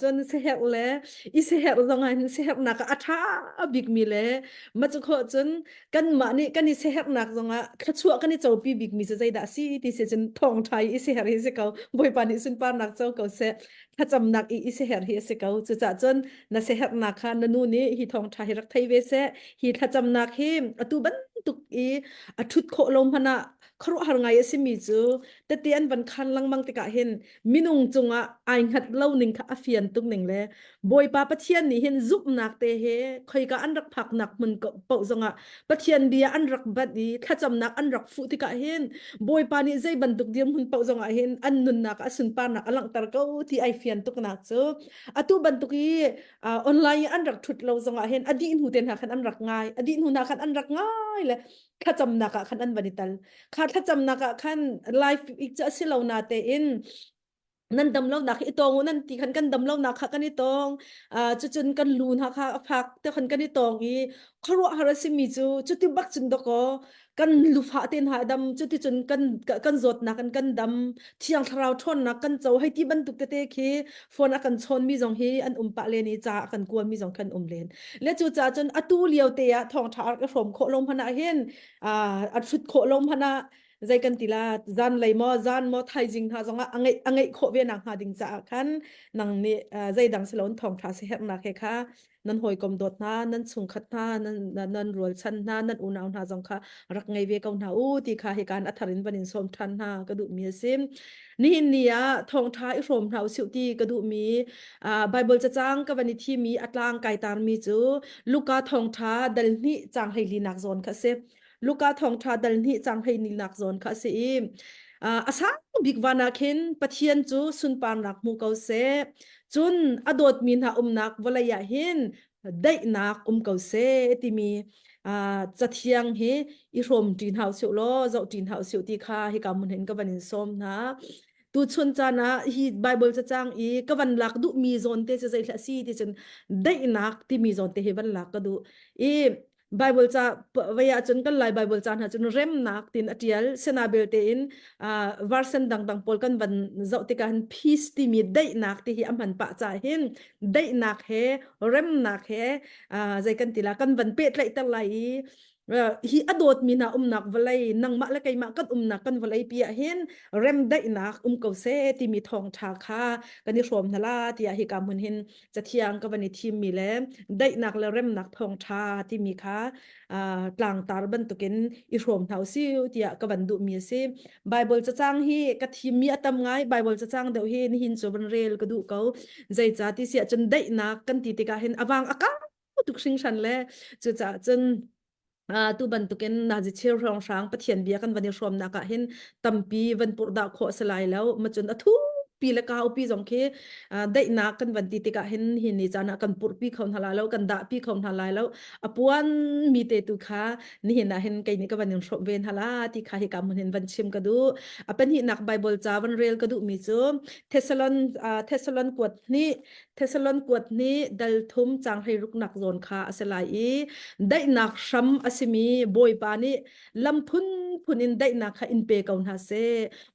จนเสียเลยอีเสียตรงนั้นเสียนักอัฐาบิกมีเลยมาจุกจนกันมานี่กันนี่เสียนักตรงอ่ะขัดชัวกันนี่เจ้าปีบิกมีจะใจด่าสิที่เสียจนทองไทยอีเสียเฮสิเขาบอยปานิสุนปานักเจ้าเขาเสียถ้าจำนักอีเสียเฮสิเขาจะจ่าจนน่ะเสียนักค่ะนั่นนู่นนี่ฮีทองไทยรักไทยเวเสฮีถ้าจำนักฮีอตุบันตุกอีอทุดโคลมพนะครุหางไงสิมีจูแต่เตียนบันคันลังบังติกะเห็นมินุงจงอ่ะไอหัดเล่าหนึ่งค่ะอเฟียนตุกหนึ่งเลยบอยปาปะเทียนนี่เห็นซุปหนักเตเฮใครก็อันรักผักหนักมันก็เป่าจงอ่ะปะเทียนเดียอันรักบัดดีถ้าจำนักอันรักฟุติกะเห็นบอยปานี่ใจบันตุกเดียมหุ่นเป่าจงอ่ะเห็นอันนุนนักอสุนปานักอลังตระเก้าที่ไอเฟียนตุกหนักจูอตุบันตุกีออนไลน์อันรักทุดเราจงอ่ะเห็นอดีตหูเต็นหาคันอันรักง่ายอดีตหูนาคันอันรักง่ายเลยข้าจำนักคันอันบันิตัลข้าถ้าจำนักคันไลฟ์อีกจะสิเรานาเตอินนั่นดำเล่านักอีตองนั่นที่ขันกันดำเล่านักกันอีตองจุดจนกันลูนฮักฮักแต่ขันกันอีตองอีครัวฮาราซิมิจูจุดที่บักจุดดอกกันลูฟาเต็นหาดำจุดที่จนกันจดนักกันดำที่ยังทราวทนนักกันเจ้าให้ที่บรรทุกเตะคีฟอนอากันชนมีจงฮีอันปะเลนีจ่ากันกวนมีจงกันเลนและจุดจ่าจนอตูเลียวเตะทองทาร์กผมโคลมพนาเห็นอัดชุดโคลมพนา ใจกันติลาจานเลยมอจานมอไทยจริงท่าจงอ่ะอังไงโคเวนังหาดิงจากขันนังนี่ใจดังสลอนทองท่าเสียนักเหค่ะนั่นหอยกลมดดนานั่นสุงขัดนานั่นรัวชันนานั่นอุณาวนาจงค่ะรักไงเวกเอาหนาอูตีค่ะเหตุการณ์อัธรินบันินสมทันนากระดูมีซิมนี่เนี่ยทองท้ายรวมเท่าสิวตีกระดูมีไบเบิลจะจ้างกับวันนี้ที่มีอัตลางไกตานมีจูลูกาทองท้าดัลนี่จางให้ลีนักโซนค่ะเซ ลูกาทองทาดัลนี่จังให้นิลักโซนค่ะสิอาสาบิกวานาคินปะเทียนจูสุนปานรักมูเกาเซจุนอดดมินหานักวลายาหินได้นักเกาเซติมีจะเทียงเฮอีรมจีนเฮาสิวโลเจ้าจีนเฮาสิวตีค่ะให้กำมันเห็นกับวันนี้ส้มนะตูชนจานะฮีไบเบิลจะจ้างอีก็วันหลักดูมีโซนเตจะใจละสีที่จนได้นักที่มีโซนเตเฮวันหลักก็ดูอี Bible cha vaya chun kan lai Bible chan ha chun rem nak tin atial senabil te in version dang dang pol kan van zau te kan peace ti mi dai nak ti hi amhan pa cha hin dai nak he rem nak he zai kan tila kan van pet lai ta lai hi adot mina nak valai nang ma la kai ma kan nak kan valai pia hin rem dai nak ko se ti mi thong tha kha kan ni rom nala ti hi kam hun hinจะเที่ยงกับวันนี้ทีมมีแล้วได้นักแล้วเริ่มนักพองชาที่มีค่ะกลางตาบันตุกินอีรวมเท่าซิวที่กับวันดูมีซิไบเบิลจะจ้างฮีกับทีมมีอัตมไงไบเบิลจะจ้างเดี๋ยวฮีนี่หินโซบันเรลก็ดูเขาใจจ่าที่เสียจนได้นักกันตีติกาเห็นอวังอากาตุกชิงชันแล้วจะจ่าจนตูบันตุกินนาจิเชียรองช้างปะเทียนเบียกันวันนี้รวมนักเห็นตัมปีวันปุรดาโคสลายแล้วมาจนอทุปีละกาวปีสองเคได้นักกันวันที่ติกะเห็นหินนี่จานะกันปุรปีเขาทลายแล้วกันดาปีเขาทลายแล้วอปวนมีเตตุค่ะนี่เห็นนะเห็นไกนี่ก็วันยังชอบเวนทลาที่ข้าให้กำมันเห็นวันชิมก็ดูเป็นหินนักไบเบิลจาวันเรียลก็ดูมีจูเทสลอนกวดนี่เทสลอนกวดนี่ดัลทุมจางให้รุกนักโซนค่ะสลายได้นักช้ำอสิมีบอยปานี่ลำพุนินได้นักค่ะอินเปกเอาหน้าเซ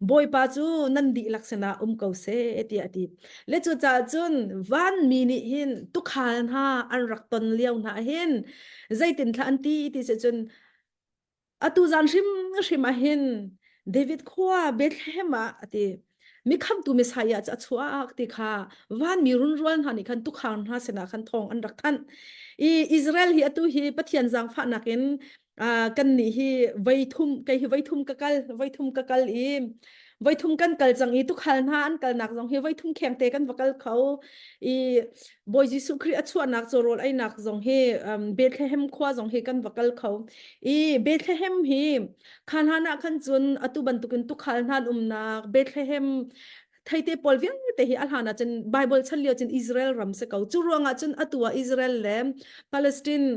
บอยปาจูนันดีลักษณะเกาเซเอติอดีเลจูจ่าจุนวันมีนิหินตุกขันฮาอันรักตนเลี้ยวนาหินใจตินทันทีที่เสจุนอตูจันชิมหินเดวิดขวาเบธเลเฮมอติมีคำตูมิสายาจะชัวอักติค่ะวันมีรุนรวนหันอีคันตุกขันฮาเสนาคันทองอันรักท่านอิสราเอลฮีอตูฮีปะเทียนจังฟ้านักินกันนี่ฮีไวทุมไกฮีไวทุมกะกัลไว้ทุ่มกันกัลจังอีทุกขันหาอันกัลนักจงเฮไว้ทุ่มแข่งเตะกันวักกัลเขาอีบอยจิสุคริอัชวนักโจรอลไอนักจงเฮเบธเลเฮมขวาจงเฮกันวักกัลเขาอีเบธเลเฮมฮีขันหานักขันจุนอตุบันตุกินทุกขันหานักเบธเลเฮมไทยเตปอลเวียงเตหิอัลฮานะจนไบเบิลฉันเลียวจนอิสราเอลรัมเสกเอาจุรวงอ่ะจนอตัวอิสราเอลแหลมปาเลสไตน์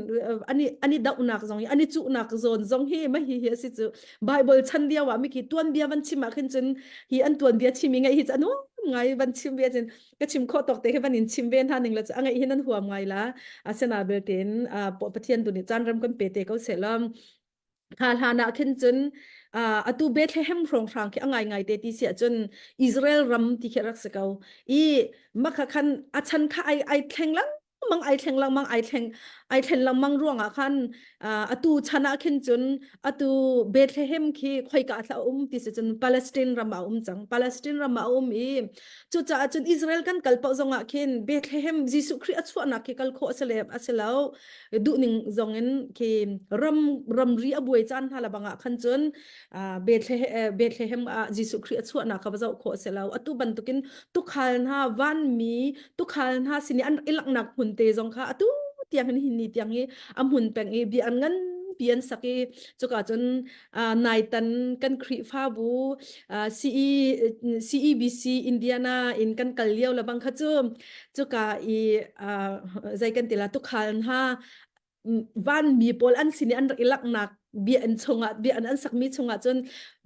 อันนี้ดาวนักจงอันนี้จุนักโซนจงเฮไม่เฮียสิจูไบเบิลฉันเดียวว่ามีกี่ตัวเบียวันชิมาขึ้นจนฮีอันตัวเบียชิมิไงฮีจะนู้ไงวันชิมเบียจนก็ชิมโคตกเตะให้วันนินชิมเบียนท่านึงแล้วจะไงฮีนั่นหัวไงละอาเซนาเบลเทนปะเทียนตุนิจันรำกันเปเตเขาเสร็จแล้วฮานาขึ้นจน atu Bethlehem rong rang ki angai ngai te ti sia chun Israel ram ti kherak sakau I makha khan achan kha ai thleng lang mang ai thleng lang mang ai thleng lang mang ruanga khan atu chana khin chun atu Bethlehem khi khoi ka thla ti se chun Palestine ram chang Palestine ram I chu cha chun Israel kan kalpa zonga khin Bethlehem Jesu Christ achwa na ki kal kho aselau du ning zongen ki ram ri abuai chan hala banga khan chun Bethlehem Jesu Christ achwa na kha bazau kho aselau atu bantukin tu khal na van mi tu khal na sini an ilak nak hunte zong kha atu tiang ni ni tiang hi amun peng bi an ngan pian saki chuka chun naitan kan khri fa bu CEBC Indiana in kan kalliau labang kha chuka zai kan tila tu khal ha van mi pol an sini an ilak nak bi an chunga bi an sak mi chunga chun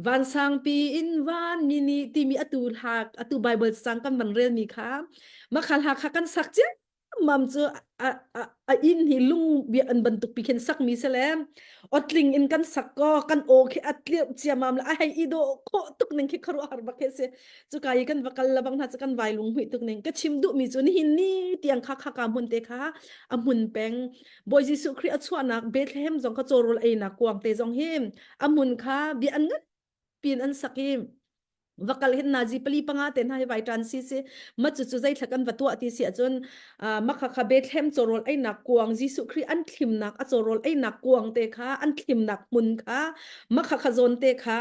van sang pi in van mi ni ti mi atu Bible sang kan man rel mi kha ma khal ha kha kan sak che mam chu in hi lung bi an bantuk pi khen sak mi selem otling in kan sak ko kan o khi atliap chia mam la ai ido ko tuk ning khi kharu har ba se chu kai kan vakal labang na kan vai lung hui tuk ning ka chim du mi chu ni hin ni tiang kha kha ka mun te kha amun peng boy Jesu Christ achwa nak Bethlehem jong ka chorul ai na kwang te jong him amun kha bi an ngat pin an sakim vakal hin nazi pali panga ten hai vai transi se machu chu zai thakan watwa ti si achon makha kha Bethlehem chorol ai nak kuang Jesu Christ an thlim nak a chorol ai nak kuang te kha an thlim nak mun kha makha kha zon te kha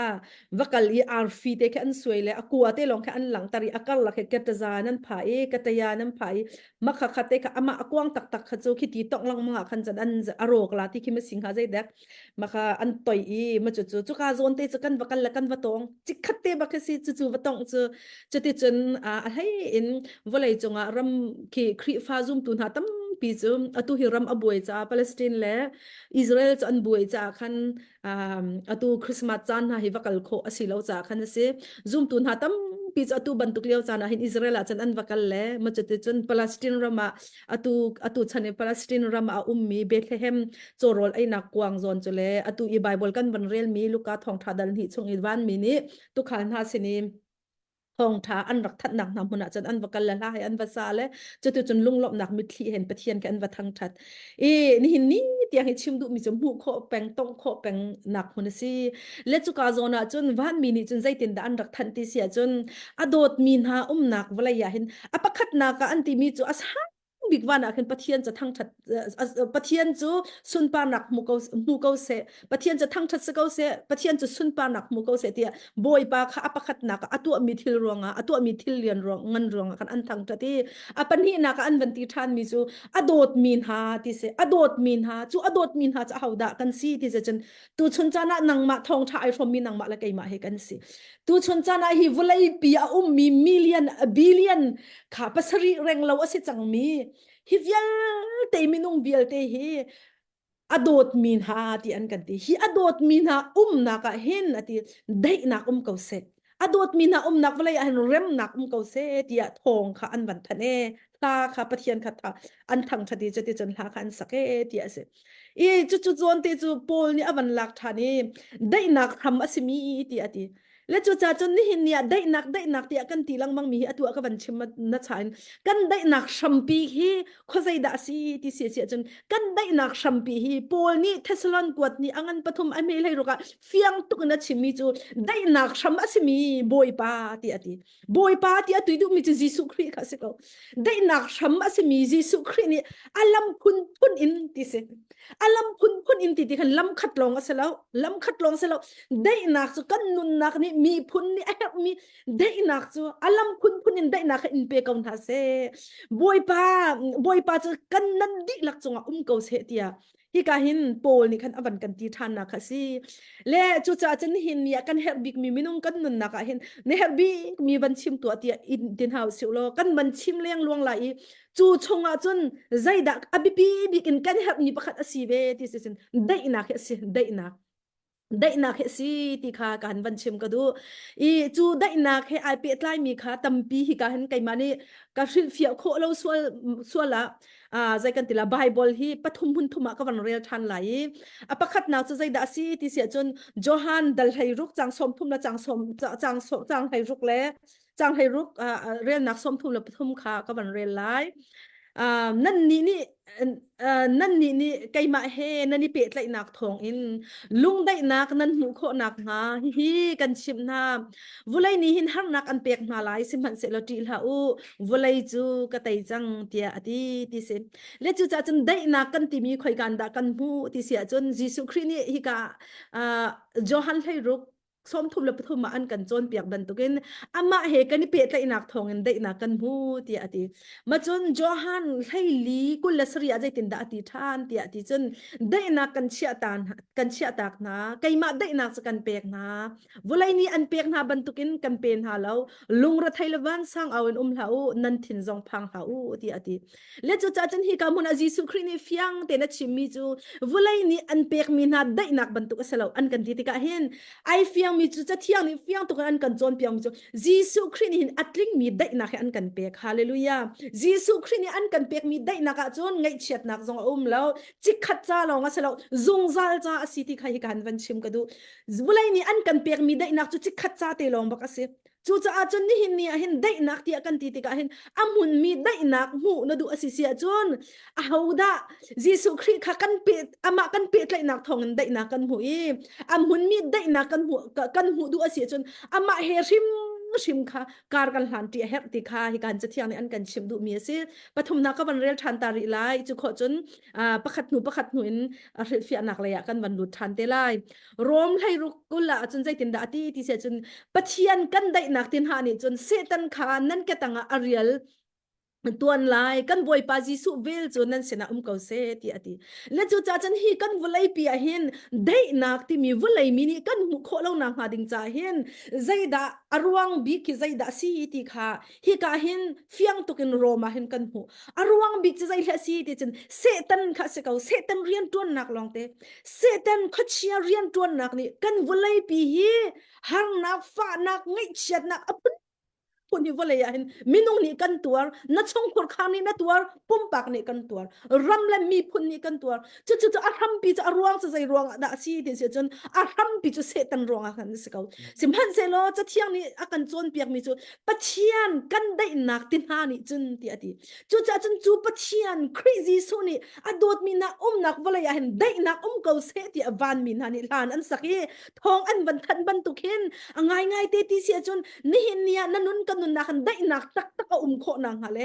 vakal I arfi te kha an suile akua te long kha an lang tari akal la kha ketaza nan phai kataya nan phai makha kha te kha ama akwang tak tak kha chu khiti tok lang manga khan jan an arok la ti khima singha zai dak makha an toi I machu chu ka zon te chakan vakal la kan watong chikhatte ba kha si chu watong chu ti chun hai in volai chunga ram ki khri fa zum tu na tam pi chu atu hi ram abuai cha Palestine le Israel chan buai cha khan atu Christmas chan na hi vakal kho asilo cha khan se zum tu na tam pi chu atu bantuk leo cha na hin Israel chan an vakal le ma chu ti chun Palestine rama atu chane Palestine rama ummi Bethlehem chorol ai nak kuang zon chule atu I Bible kan ban rel mi luka thong thadal hi chung I van mi ni tu khal na sini hong tha an rak that nak nam huna chan an vakal la hai an vasa le chu chun lunglop nak mi thli hen pathian ka an va thang that ni hin ni tiang hi chim du mi chum hu kho peng tong kho peng nak hun si le chu ka zona chun van mi ni chun zaitin da an rak than ti sia chun adot min ha nak wala ya hin apakhat na ka an ti mi chu as big van akin pathian cha thang that pathian chu sun pa nak mu ko se pathian cha thang that se ko se pathian chu sun pa nak mu ko se tia boy pa kha apakhat nak atu mi thil ronga atu mi thil lian rong ngan ronga kan an thang thati apan hi nak an van ti than mi chu adot min ha ti se adot min ha chu adot min ha cha hauda kan si ti se chen tu chun cha na nang ma thong tha ai from mi nang ma la kai ma he kan si tu chun cha na hi vulai pi a mi million a billion kha pasari reng lo ase chang mi hi vial te minung vial te hi adot min ha ti an kan ti hi adot min ha na ka hen ati dai na ko se adot min ha nak walai an rem nak ko se ti a thong kha an ban thane ta kha pathian kha tha an thang thati jati chan la khan sake ti ase chu zon te chu pol ni awan lak thani dai nak ham asimi ti ati le chu cha chun ni hin ya dai nak ti kan ti lang mang mi atu ka ban chim na chain kan dai nak shampi hi khozai da si ti si chun kan dai nak shampi hi pol ni Thessalon kwat ni angan pathum ame lai roka fiang tuk na chimi chu dai nak sham asimi boy pa ti ati atu du mi chu Jesu Christ kha se ko dai nak sham asimi Jesu Christ ni alam kun in ti se alam kun in ti kan lam khat long aselo dai nak chu kan nun nak ni mi phun ni a mi dai nak chu alam kun in dai nak in pe kaun tha se boy pa chu kan nan di lak chunga ko se tia hi ka hin pol ni khan avan kan ti than na kha si le chu cha chen hin ya kan her big mi minung kan nun na ka hin ne her big mi ban chim tu atia in tin house lo kan ban chim leng luang lai chu chonga chun zaida abipi big in kan her ni pakhat asi ve ti se dai na kha si dai na ได้นักเฮสิที่ข้ากันวันชิมก็ดูอีจูได้นักเฮไอเปิดไลมีข้าตั้มปีฮิกาเห็นไกมานี่ก็ฟิลฟิลโคเราส่วนละใจกันติละไบเบิลฮีปฐุมหุนทุมะก็วันเรียลทันไหลประคัดนักจะใจดัสิที่เสียจนโจฮันดัลไฮรุกจางสมทุมละจางสมจางไฮรุกแล้วจางไฮรุกเรียนนักสมทุมละปฐุมข้าก็วันเรียลไลนั่นนี่นั่นนี่ไกมาเฮนั่นนี่เปิดไลนักทองอิน ลุงได้นักนั้นหูโคนักหาฮีกันชิมนาวุไลนี้หินหักนักอันเปียกมาหลายสิมันเสลตีลาอูวุไลจูกะไตจังเตียอดีที่เสเลจูจะจนได้นักกันที่มีคอยกันดากันหูที่เสียจนยิสุครินี่ฮิกาจอฮันให้รุกส้มทุมและปทุมมาอันกันจนเปียกดันตุกินอามาเฮกันนี่เปียกไลนักทองกันได้นักกันหูที่อดีมาจนจอฮันให้ลีกุลสรีอาใจตินดาอธิทานที่อดีจนได้นักกันเชียตาน กันเชียตากนะไกมาได้นักสกันเปียกนะวุไลนี้อันเปียกนะบรรทุกินกันเป็นหาแล้วลุงรัฐไทยละวันสร้างเอาเอ็นเหานันทินจงพังหาที่อดีเลจูจ้าจันฮิกามุนอาจิสุครีนี่ฟียงเตนัชิมีจูวุไลนี้อันเปียกมีนาได้นักบรรทุกเสลาอันกันที่ติกาเห็นไอฟียงมีจูจะเที่ยงนี่ฟียงตุกันอันกันจนเปียงมีจูจิสุครีนี่อัตลิงมีได้นักอันกันเปียกฮาเลลูยาจิสุครีนี่อันกันเปียกมีได้นักจนไงเชียดนักจงแล้วจิกขัดจ้าลองเสลาจงซาลจ้าสิที่ใครกันวันชิมก็ดูวุไลนี้อันกันเปียกมีได้นักจุดจิกขัดจ้าเตลองบักเสจู่จะอาจนนี่เห็นเนี่ยเห็นได้นักที่อากันตีติกาเห็นอามุนมีได้นักหูนดูอสิเสียจนอาหูดายิสุคริขากันเปียอามากันเปียเลยนักทองได้นักกันหูอีอามุนมีได้นักกันหูดูอสิจนอามาเฮริมค่ะการกันหลานที่เฮติค่ะฮิการจะเที่ยงในอันกันชิมดูมีสิปฐมนักก็วันเรียลทันตาริไลจุขจนประคัดหนูอินเฟียนักเลยกันวันหลุดทันเตไลรวมให้รุกุละจนใจตินดาตีที่เสียจนปะเทียนกันได้นักตินหานี่จนเซตันขานั่นแกตังอาเรียลตัวลายกันบอยปาจิสุเวลจนนั้นเสนาเขาเสตีอดีและจูจ่าจันฮีกันวลัยปียเห็นได้นักที่มีวลัยมินิกันมุขเล่านางหาดิงจ่าเห็นใจดาอรวงบิกใจดาซีติค่ะฮีกาเห็นเฟียงตุกินโรมาเห็นกันหูอรวงบิกใจเลซีติจนเซตันข้าเสกเอาเซตันเรียนตัวนักลองเตเซตันขัดเชียเรียนตัวนักนี่กันวลัยปีฮีหังนักฟ้านักไงเชียนักคนที่ว่าเลยเห็นมินุงนี่กันตัวนัดช่องคนข้างนี่นัดตัวปุ่มปากนี่กันตัวรำและมีพุ่นนี่กันตัวจะอารมณ์ปีจะรวงจะใจรวงด่าซีที่เสียจนอารมณ์ปีจะเสตันรวงกันสิเขาสิมันเซโลจะเที่ยงนี่อากันจนเปียกมีจุปะเทียนกันได้หนักตินหานี่จนที่อดีจะจนจูปะเทียน crazy สุนี่อดดมีนักนักว่าเลยเห็นได้นักเขาเสที่อวันมีนานี่ลานอันสักยี่ทองอันบันทันบันตุกเห็นง่ายเตที่เสียจนนี่เห็นเนี่ยนั่นนุ่นกันนุนนักได้นักตักโคนางหาเล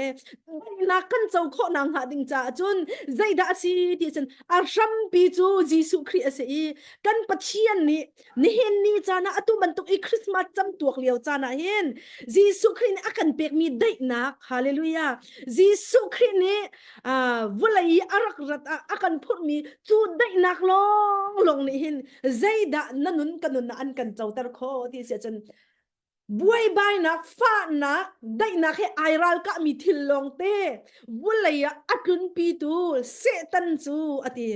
ได้นักกันเจ้าโคนางหาดิงจ้าจนใจดาซีที่จนอารัมปีจูยิสุคริสต์กันปัจเจียนนี่เห็นนี่จ้านะอตุบันตุกอีคริสต์มาสจำตัวเลียวจ้านะเห็นยิสุครินอากันเปียกมีได้นักฮาเลลูยายิสุครินนี่วลัยอารักรัตอากันพูดมีจูได้นักลงนี่เห็นใจดานั่นนุ่นกันนุนอันกันเจ้าตะโคที่เสียจนบวยใบนักฟ้านักได้นักให้ไอรัลก็มีทิลลงเต้บุเลยอัดลุนปีตูเซตันจูอติ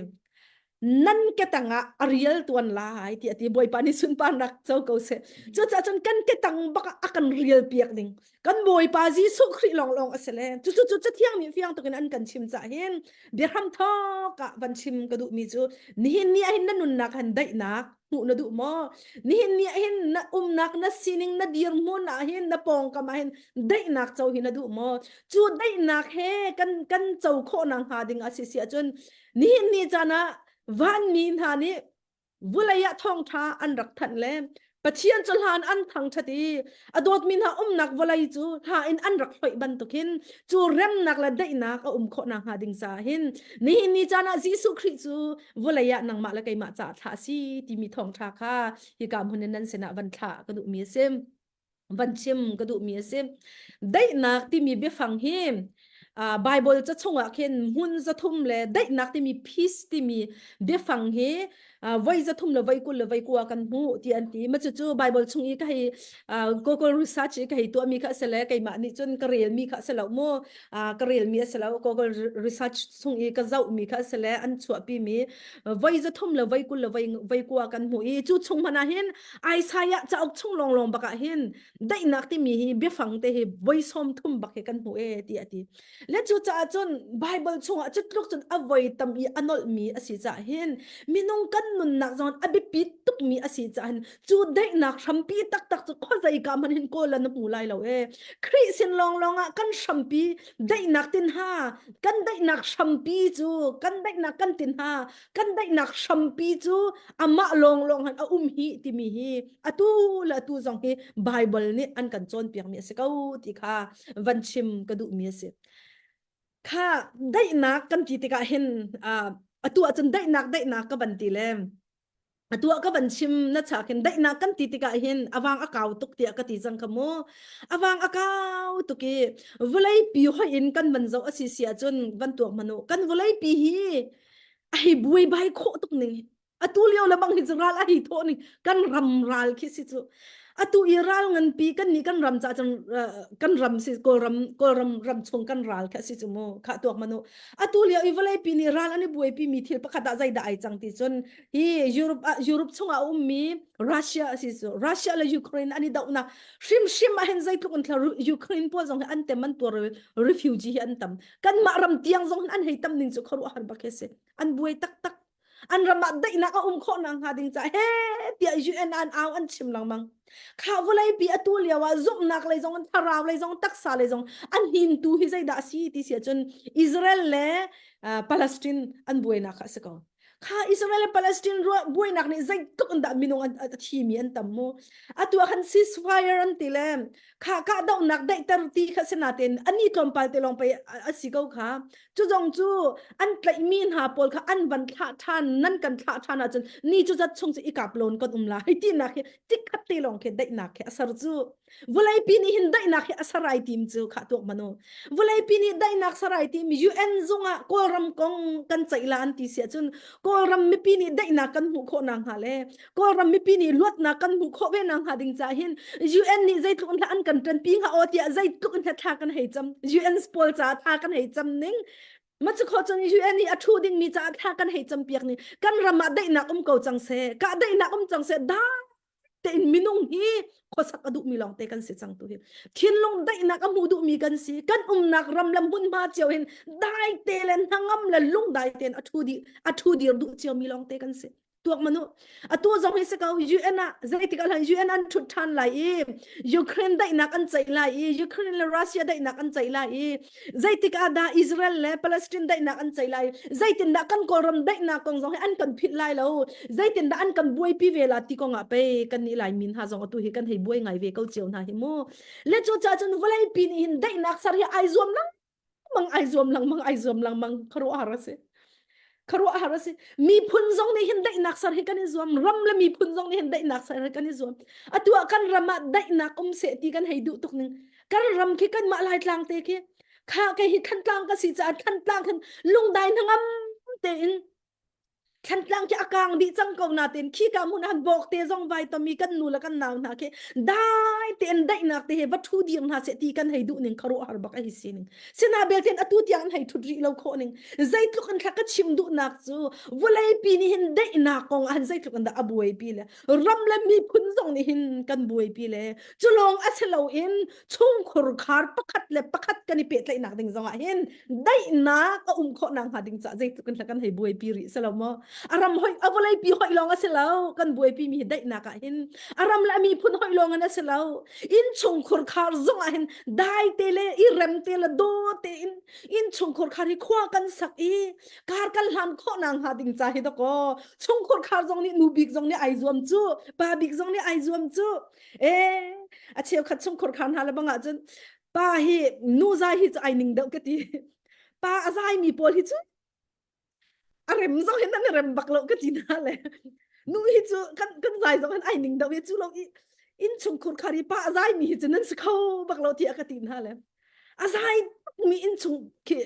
นั่นแกตังอาเรียลตัวลายที่อติบวยปานิสุนปานักเจ้าเขาเสจะจนกันแกตังบักอากันเรียลเปียกดิ่งกันบวยปาจีสุครีลองอเสเลจุจะเที่ยงมีเฟียงตัวกันอันกันชิมจ่าเห็นเดี๋ยวทำทอกะบันชิมกระดูมีจูนี่ไอ้นั่นนุนนักหันได้นักหูนดูมอนี่เห็นนะนักนะสินิงนะเดียร์มูนะเห็นนะปองก็มาเห็นได้นักเจ้าเห็นนะดูมอจูได้นักเฮกันเจ้าโคนางหาดิงอาศิเสียจนนี่จานะวันมีนหานี่วุลยะทองท้าอันรักทันเลมปะเชียนจลหานอันทังชดีอดดมินหานักวลัยจูหาอินอันรักไฟบันตุกินจูเร็มนักละได้นักโคนางหาดิงสาหินนี่จานะจิสุคริจูวลัยะนังมาละไกมาจ่าทาซีที่มีทองทาค่ะฮิกามหุนนั้นเสนาวันทากระดูมีเซมวันชิมกระดูมีเซมได้นักที่มีเบฟังหิม Bible จะชงอ่ะเข็นหุ่นจะทุ่มเลยได้นักที่มี peace ที่มีเดี๋ยวฟังเฮไว้จะทุ่มเลยไว้กุลเลยไว้กัวกันหูที่อันที่มันจู่ๆ Bible ชงอีกให้Google research ก็ให้ตัวมีข้าเสร็จแล้วก็มานี่จนกระเรียนมีข้าเสร็จแล้วมั่วกระเรียนมีเสร็จแล้ว Google research ชงอีกก็เจ้ามีข้าเสร็จแล้วอันชัวปีมีไว้จะทุ่มเลยไว้กุลเลยไว้กัวกันหูอีจู่ชงมันเห็นไอ้สายจะเอาชงลงบักเห็นได้นักที่มีเบี้ยฟังแต่เฮไว้ซ้อมทุ่มบักกันหูที่อันที่และจู่จ้าจน Bible ชงจุดลุกจนเอาไว้ตำอีอันนอลมีอสิจ้าเห็นมีน้องกันนุนนักจอนอบิปิดตุกมีอสิจ้าเห็นจู่ได้นักชัมปีตักจุข้อใจกามันเห็นโกลันหูไลเราคริสินลองกันชัมปีได้นักตินห้ากันได้นักชัมปีจู่กันได้นักกันตินห้ากันได้นักชัมปีจู่อามาลองหันฮีติมีฮีตูละตูจงฮีไบเบิลนี่อันกันจนเปียกมีเสกเอาติค่ะวันชิมกระดูมีเสค่ะได้นักกันติกาเห็นตัวจนได้นักก็บันตีเลมตัวก็บันชิมนัชชาเห็นได้นักกันติกาเห็นอวังอากาศตุกเตียกติจังขโมอวังอากาศตุกีวลัยปีหอยอินกันบันเจ้าอสิเสียจนบันตัวมโนกันวลัยปีฮีไอ้บุยใบโคตุกหนึ่งตัวเลี้ยวละบังหิจราลไอ้โทนี่กันรำราลคิสิจุตัวอีรัลเงินปีกันนี่กันรำจ่าจังกันรำสิโกรำชงกันรัลแค่สิจุโมข้าตัวมโนตัวเลี้ยวอีวลัยปีนี่รัลอันนี้บุยปีมีทิลปะขัดใจได้จังติจนฮียุโรปชงอามีรัสเซียสิจุรัสเซียและยูเครนอันนี้ดาวนะชิมมาเห็นใจทุกคนที่ยูเครนพอจงอันเต็มมันตัวrefugeeอันตั้มกันมารำเตียงจงอันให้ตั้มนิ่งจุขรุอาหารบักเฮเซอันบุยตักอันรำได้นักข้อนางหาดิงใจเฮ้เปียยูเอ็นอันเอาอันชิมลังมังข้าวเลยปีตัวเลียวว่าจุ่มนักเลยจงทาราวเลยจงตักษาเลยจงอันหินตูฮิใจด่าซีที่เสียจนอิสราเอลและปาเลสไตน์อันบุยนักสักคนข้าอิสราเอลและปาเลสไตน์รัวบุยนักนี่ใจตุกอันดามินงอันทีมีอันตัมโมตัวขันซีสไฟร์อันติเลมข้าดาวนักได้ตรตีข้าเสนาเต็นอันนี้ตอนไปเตลองไปสิเก้าข้าจู่จงจู่อันไกลมีนหาปอลข้าอันบันท่าทานนั่นกันท่าทานอาจารย์นี่จู่จัดชงจะอีกับโลนก็อุ้มลาให้ที่นักติกขัดเตลองเคได้นักอสารจู่วลัยปีนี้หินได้นักอสารายทีมจู่ข้าตัวมโนวลัยปีนี้ได้นักสารายทีมยูเอ็นจงอ่ะกอรำกงกันใจลานที่เสียจนกอรำไม่ปีนี้ได้นักกันหูโคนางหาเลกอรำไม่ปีนี้ลวดนักกันหูโคเวนางหาดิงใจเห็นยูเอ็นนี่ใจทุกคนอันกันจันปีงหาโอเตียใจทุกคนท่ากันให้จำยูเอ็นสปอลจ้าท่ากันให้จำนิ่งมันจะขอจนยูเอ็นนี่อัทูดิ้งมีจ้าท่ากันให้จำเปียกนี่กันรำมาได้นักเก่าจังเสกะได้นักจังเสได้แต่อินมินุงฮีขอสักอดุมีลองเตกันเสียจังตัวเห็นทินลงได้นักมูดุมีกันสิกันนักรำลำบุญมาเจียวเห็นได้เตเลนทั้งงละลุงได้เตนอัทูดีดุเจียวมีลองเตกันสิตัวมนุษย์ตัวจงให้สกาวยูเอ็นอะใจติกาลันยูเอ็นอันทุดทันไหลยูเครนได้นักอันใจไหลยูเครนและรัสเซียได้นักอันใจไหลใจติกาดาอิสราเอลและปาเลสไตน์ได้นักอันใจไหลใจตินดากันกอรมได้นักกองจงให้อันกันผิดไหลแล้วใจตินดาอันกันบวยปีเวลาที่กองอ่ะไปกันนี่ไหลมินหาจงตัวเฮกันให้บวยไงเวก้าเจียวนะเฮโมและจู่จ้าจนวันไหนปีนี้ได้นักสารีไอซวมลังมังไอซวมลังมังครัวหารัสครัวหารัสมีพุนจงในเห็นได้นักสารให้กันนิซวมรำและมีพุนจงในเห็นได้นักสารให้กันนิซวมตัวกันรำมาได้นักเสตีกันให้ดูตุกนึงกันรำคิกันมาลายกลางเตะคิข้าแกหิขันกลางก็สิจานขันกลางขันลุงได้ทั้งอันเตนขันกลางที่อากางดีจังกาวนาเต็นขี้กามุนหันบอกเตจงไวตมีกันนูละกันนาวนาเคได้เต็นได้นักเตวัตถุดิบนาเสตีกันให้ดูหนึ่งคารุอาร์บักไอซินึงเสนาเบลเต็นอตุติยันให้ทุดรีเราโคนึงใจทุกันทักชิมดูนักจูวลัยปีนี้เห็นได้นักกองอันใจทุกันดาอบวยปีเลยรำและมีพุนจงนี่เห็นกันบวยปีเลยจุลองอัศลาอินชุ่งขรุขารปักขัดเลยปักขัดกันนี่เป็ดเลยนักดิ่งจงเห็นได้นักก็โคนางหาดิ่งจ่าใจทุกันทักกันให้บวยปีริสลามอารามหอยเอาอะไรปีหอยลองอัสลาวกันบวยปีมีได้นักเห็นอารามละมีพุนหอยลองอันอัสลาวอินชงขรคาร์ซงเห็นได้เตเลอีเรมเตลโดเตอินชงขรคาร์ที่ขว้ากันสักอีการกันหลันข้อนางหาดิ่งใจตะก็ชงขรคาร์ซงนี่นูบิกซงนี่ไอซวมจูปาบิกซงนี่ไอซวมจูอาเชียวขัดชงขรคาร์หาละบังอาจจะป้าฮีนูใจฮีจะไอหนึ่งเดียวกันทีป้าอาใจมีปอลฮีจูrem zong hen nan rem baklo ka tina le nu hi chu kan zai zong han ai ning da we chu lo in chung khur khari pa zai mi chu nan skho baklo ti ka tin ha le azai mi in chung ki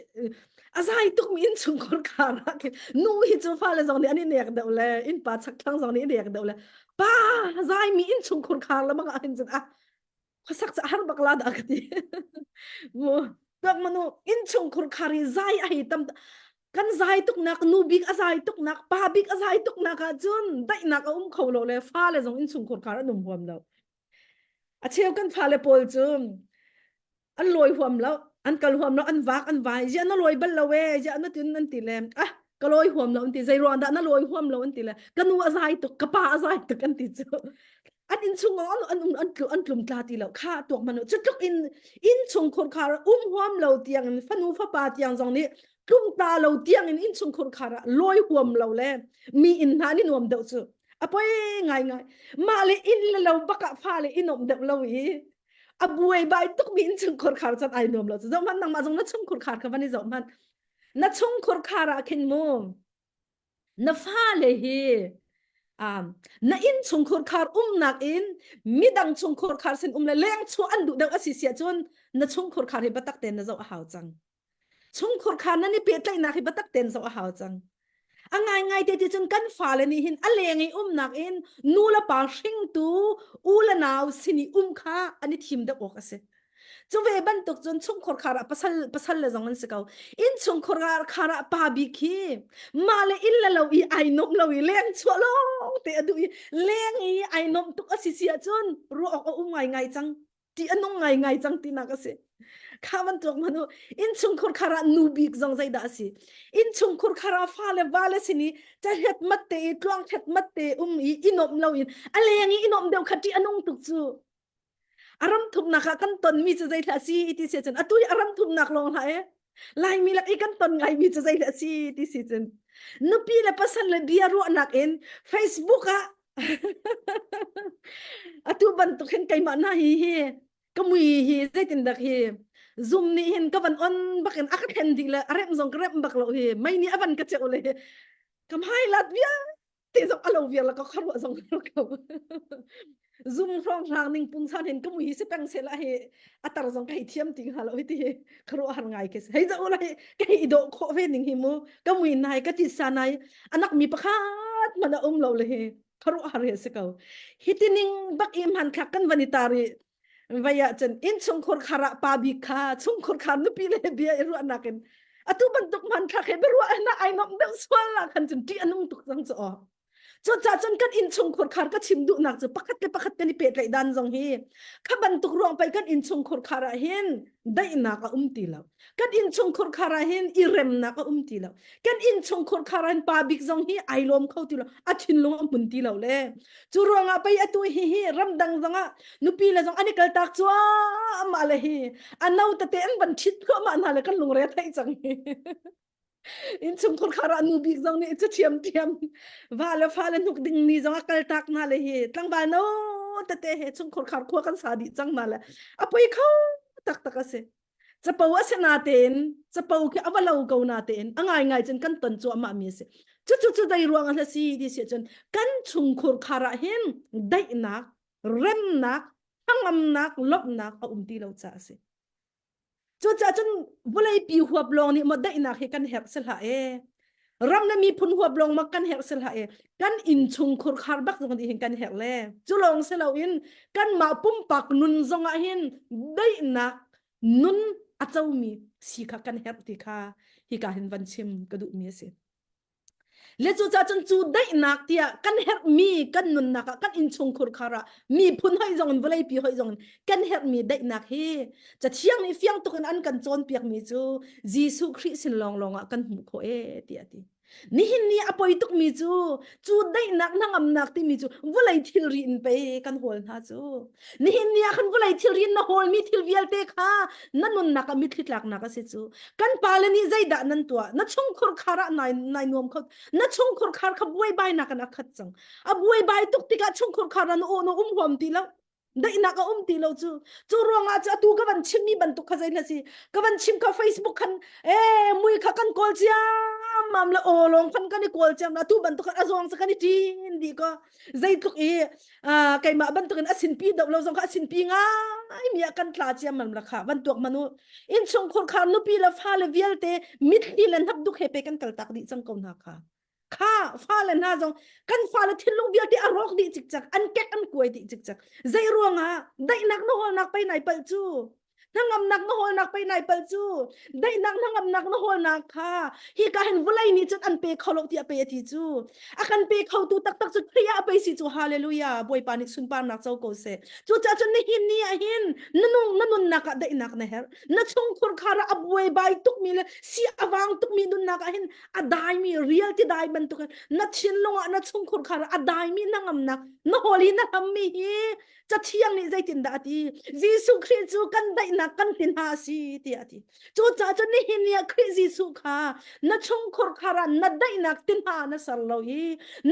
azai tuk mi in chung kor khara ki nu hi chu fa le zong ni ani nek da le in pa chak thang zong ni nek da le pa azai mi in chung kor khar la ma an jan a khasak cha har bakla da ka ti mo tak manu in chung kor khari zai a hi tam kan zai tuk nak nu big azai tuk nak pa big azai tuk nak a chun dai nak kholo le fa le zong in chung kor khara num huam lo a cheu kan fa le pol chum an loi huam lo an kal huam lo an vak an vai ja na loi bal lo we ja na tin an ti le ah ka loi huam lo an ti zai ron da na loi huam lo an ti le kanu azai tuk ka pa azai tuk an ti chu an in chung an tlum tla ti lo kha tok manu chu tuk in chung khor khar huam lo tiang fanu fa pa tiang zong ni tlum ta lo tiang in chung khor khar loi huam lo le mi in na ni nom do chu apoi ngai ma le in lo baka fa le inom de lo yi abuai bai tuk mi in chung khor khar chat ai nom lo chu zong man nang ma zong na chung khor khar ka bani zong man na chung khor khar a khin mo na fa le hi na in chung khor khar nak in midang chung khor khar sin le leng chu an du dang asi sia chun na chung khor khar hi batak ten na zo a hau chang chung khor khar na ni pe tlai na hi batak ten zo a hau chang angai te ti chun kan fa le ni hin a lengi nak in nu la pa hring tu u la naw sini kha ani thim da ok ase chu ve ban tok chun chung khor khara pasal le zong an se kau in chung khor khara pa bi khi ma le in la lo I ai nom lo I leng chu lo te adu leng I ai nom tuk asi sia chun ru ok ngai chang ti anong ngai chang ti na ka se khaman tok manu in chung khor khara nu big zong zai da si in chung khor khara fa le va le sini cha het mat te tlong het mat te I inom lo in alengi inom deu khati anong tuk chu aram thum na kan ton mi chu zai tha si ti se chen atui aram thum nak long ha e lai mi lak I kan ton ngai mi chu zai tha si ti se chen nu pi le pasan le bia ro nak en Facebook a atu ban tu khen kai ma na hi kamui hi zai tin dak hi zoom ni hin ka van on bakin akat hen di la arem zong krep bak lo hi mai ni avan ka che ole kam hai lat bia te zong alo bia la ka kharwa zong ka zoom rong rang ning pung san hen kamui se pang se la he atar zong kai thiam ting halo ti khro har ngai ke hei za ola kai do kho ve ning hi mu kamui nai ka ti sanai anak mi pakhat mana lo le he khro har he se ka hitining bak im han khak kan vanitari vaya chen in chung khor khara pa bi kha chung khor khar nu pi le bia ru anaken atu ban tuk man kha khe beru ana ai nom deu swal la khan chen ti anung tuk jang cho cho cha chen kan in chung khor khar ka chim du nak chu pakhat ke ni pet lai dan jong hi kha ban tuk rong pai kan in chung khor khara hen dai na ka ti lo kan in chung khor khara hen I rem na ka ti lo kan in chung khor khara hen pa bik jong hi ai lom khau ti lo a thin lom mun ti lo le chu ronga pai atu hi ram dang zanga nupi la jong ani kal tak chua ma le hi anau ta te an ban thit ko ma na le kan lung re thai chang hi in chung khor khara nu bik jong ni chu thiam wala fala nuk ding ni jong kal tak na le hi tlang ba no ta te he chung khor khar kho kan sa di chang na le apoi khau tak ase chapau ase na ten chapau ki awalo ko na ten angai chen kan ton chu ama mi se chu dai ruang ala si di se chen kan chung khor khara hen dai na rem nak hangam nak lop nak a ti lo cha ase chu cha chen bulai pi huap long ni ma dai nak he kan hek sel ha e ram na mi phun huap long ma kan hek sel ha e kan in chung khor khar bak jong di hen kan hek le chu long se lo in kan ma pum pak nun zong a hen dai nak nun a chau mi si kha kan hek ti kha hi ka hin van chim ka du mi se le chu cha chen chu dai nak tia kan her mi kan nun nak kan in chung khur khara mi phun hoi jong volai pi hoi jong kan her mi dai nak hi cha thiang ni fiang to kan an kan chon piak mi chu Jesu Christ sin long kan mu kho e ti ati ni hin ni apoi tuk mi chu dai nak nangam nak ti mi chu volai thil ri in pe kan hol na chu ni hin ni khan volai thil rin na hol mi thil vial te kha nanun nak mi thlitlak nak se chu kan palani zai da nan tua na chung khur khara nai nom kho na chung khur khar kha buai bai na kan akhat chang a buai bai tuk tika chung khur khara no hom ti la dai na ka ti lo chu ronga cha tu ka ban chim mi ban tu kha zai la si ka ban chim ka Facebook khan e mui kha kan kol chia mam la olong khan kan ni kol cham na tu ban tu khan azong sa kan ni tin di ko zai tuk e kai ma ban tu kan asin pi dau lo zong ka asin pi nga มีกันตลาดเจียมันราคาวันตัวมนุษย์อินชงคนขานุปีละฟ้าละเวียลเตมิดที่เลนทับดุเฮเปกันกัลตักดิจังกอนหักข้าฟ้าเลนหาจงกันฟ้าละทิลงเวียลที่อารอกดิจิกจักอันแกอันกวยดิจิกจักใจรวงฮะได้นักโนหนักไปไหนเปิลจูทั้งอำนักโนหนักไปไหนเปิลจูได้นักทั้งอำนักโนหนักค่ะฮีกาเห็นวุไลนี่จุดอันเปเขาลกที่อเปยทีจูอากันเปเขาตูตักตักจุดเคลียอเปสิจูฮาเลลูยาบวยปานิกสุนปานักเจ้าโกเซจูจ้าจนนี่หินนี่หินนั่นนักได้นักนะเฮร์นั่นชงคนคาราอบวยใบตุกมีเลยสีอวังตุกมีนุนนักหินอดายมีเรียลที่ได้บรรทุกนั่นชินลงนั่นชงคนคาราอดายมีนั่งอำนักนั่นฮอลีนั่นทำมีจะเที่ยงนี่ใจตินดาตียิสุคริสต์กันได้นักกันตินหาสีตีอาตีจูจ้าจนนี่หินเนี่ยคริสต์ยิสุค่ะนั่นชงคนคารานั่นได้นักตินหานั่นสัลลอย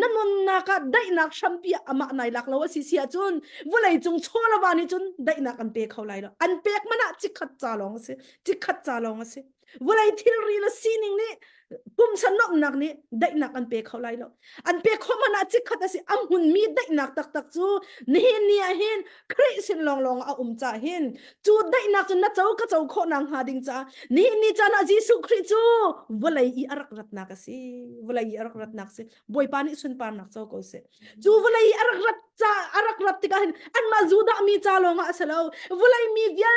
นั่นนุนนักได้นักชัมเปียอามาในหลักเราว่าสิเสียจุนวันไหนจงชั่วละวันนี้จุนได้นักอันเปกเขาไล่แล้วอันเปกมันอะจิกขัดจ่าลองสิจิกขัดจ่าลองสิวันไหนที่รีละซีนิงนี่ปุ่มสนมนักนี่ได้นักอันเปกเขาไล่แล้วอันเปกเขามันอะจิกขัดสิอัมหุ่นมีได้นักตักจูนี่เนี่ยเห็นคริสินลองเอาจ่าเห็นจูได้นักจนนัดเจ้าก็เจ้าโคนางหาดิงจ้านี่จ้านะยิสุคริสต์จูวันไหนอีอารักรัตนักสิวันไหนอีอารักรัตนักสิบอยปานิสุนปานักเจ้าก็สิจูวันไหนอีอารักรัตจ้าอารักรัตติกาเห็นอันมาจูดามีจ้าลงอ่ะเสลาววันไหนมีเวีย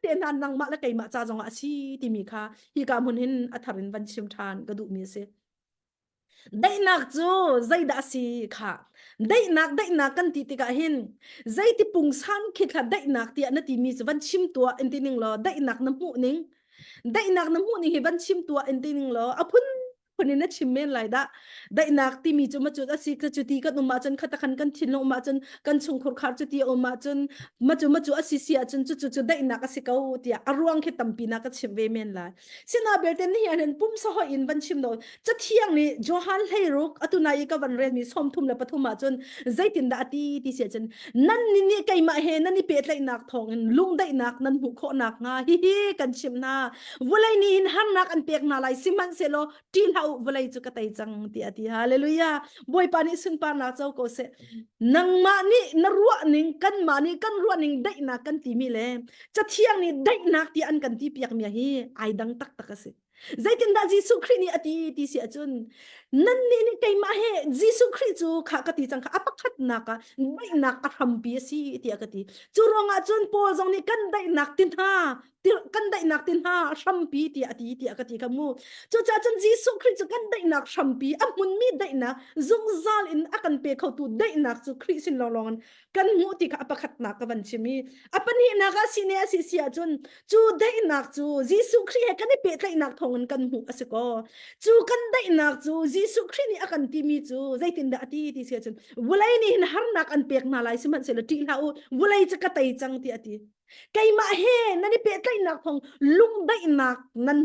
เต็นนันนังมาละไก่มาจ้าจงอ่ะสิที่มีค่ะฮีกามุนเห็นอัฐรินวันชิมทานกระดูมีเสได้นักจูใจดาสีค่ะได้นักกันติกาเห็นใจที่ปุงสันคิดค่ะได้นักที่อันนั้นที่มีวันชิมตัวอันที่หนึ่งล้อได้นักน้ำหูนิ่งได้นักน้ำหูนิ่งวันชิมตัวอันที่หนึ่งล้ออพุ่นคนนี้นัดชิมเมนไรได้นักที่มีจุมาจุดอาศัยก็จุดที่กันออกมาจนขัดขันกันทิ้งลงมาจนกันชงขดขาดจุดที่ออกมาจนมาจุอาศัยเสียจนจุดได้นักอาศัยเขาที่อารวงแค่ตั้มปีนักก็ชิมเวเมนไรสินาเบลเตนนี่อันนั้นปุ่มสหอินวันชิมโดจะเที่ยงนี่โจฮันเฮรุกอตุนายก็วันเรนมีส้มทุ่มและปฐุมมาจนใจตินดาที่เสียจนนั่นนี่ไก่มาเฮนั่นนี่เป็ดไรนักทองลุงได้นักนั่นหูโคนักงาฮิกันชิมนาวันไรนี่หันนักอันเปียกนาไลสิมันเซโลทีลาวันจุกตัยจังที่อาทิฮาเลลูยาบอยปานิสุนปานาเจ้าก็เสนังมานี่นรัวนิงกันมานี่กันรัวนิงได้นักกันที่มีเลยจะเที่ยงนี่ได้นักที่อันกันที่เปียกเมียฮีไอดังตักเสใจตินดาจิสุครินี่อาทิที่เสียจุนนั่นนี่ไกมาเฮจิสุคริจูข้ากติจังข้าอัปขัดนักได้นักอารมณ์เบียสีที่อากติจูรองอาจุนโพจงนี่กันได้นักตินหากันได้นักตินหาชัมปีที่อาทิที่อากติขมูจูจ้าจันจิสุคริจูกันได้นักชัมปีอัมุนมีได้นักจงซาลอินอากันเปเขาตูได้นักสุคริสินลองกันมูที่ข้าอัปขัดนักกันชิมีอัปนี่นักสิเนสิเสียจุนจูได้นักจูจิสุคริกันได้เปได้นักทองกันหูอสกอจูกันได้นักจูยิสุครินี่อากันที่มีจูใจตินดาที่เสียจนวันไรนี่หานักอันเปียกนาลายสิมันเสร็จที่เราวันไรจะกระต่ายจังที่อาทิไก่มาเฮนั่นนี่เปียกได้นักทองลุงได้นักนั่น